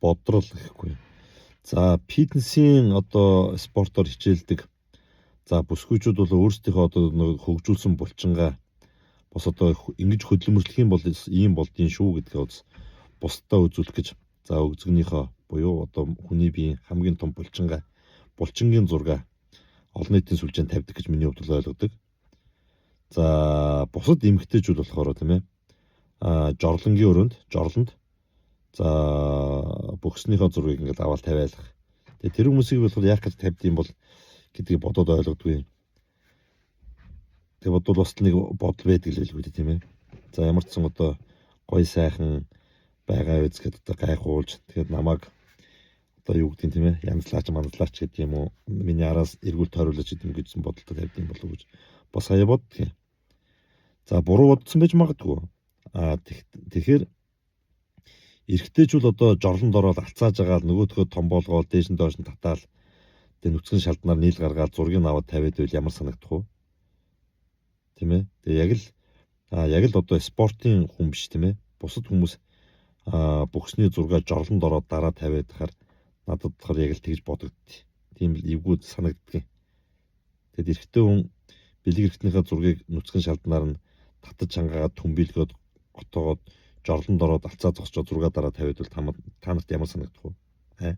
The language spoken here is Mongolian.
бодрол гэхгүй. За фитнесийн одоо спортоор хичээлдэг. За бүсгүйчүүд бол өөрсдийнхөө одоо нэг хөгжүүлсэн булчингаа бос одоо ингэж хөдөлмөрлөх юм бол ийм болдгийн шүү гэдгээ бусдаа үзүүлэх гэж за өгзөгнийхөө буюу одоо хүний биеийн хамгийн том булчингийн зураг олон нийтийн сүлжээнд тавьдаг гэж миний хувьд ойлгодог. За бусад эмэгтэйчүүд болохоор тийм ээ жорлонгийн жорлонд за бөхснийхөө зургийг ингээд аваад тавиалах. Тэгээ тэр хүмүүсийг болохоор яах гэж тавьд юм бол гэдгийг бодоод ойлгодгүй. Тэгээ бодвол бас нэг бодол байдаг л байлгүй тийм ээ. За ямар ч сан одоо гой сайхан байгаа үз гэдэг одоо гайхуулж тэгээд намайг одоо юу гэдэг тийм ээ янзлаач гэдэг юм уу миний араас эргүүл тойруулж идэм гэсэн бодолтой тавьд юм болов уу гэж бас хаяа боддгийг. За буруу бодсон байж магадгүй. Тэгэхээр эрэгтэйчүүд одоо жорлонд ороод алцааж байгаа л нөгөөдхөө том болгоол дээш нь доош нь татаал тэгээ нүцгэн шалднаар нийл гаргаад зургийг аваад тавиад байвал ямар санагдах вэ? Тийм ээ. Тэгээ яг л одоо спортын хүн биш тийм ээ. Бусад хүмүүс бөхсний зургаа жорлонд ороод дараа тавиад тахаар надад болохоор яг л тэгж бодогдтыг. Тийм л эвгүй санагддаг. Тэгэд эрэгтэй хүн бэлэг эрэгтнийхээ зургийг нүцгэн шалднаар нь татаж хангаагаад түмбилгөөд готоогоод жорлонд ороод алцаа зогсчоо зургаа дараа тавиад бол та нарт ямар санагдах вэ?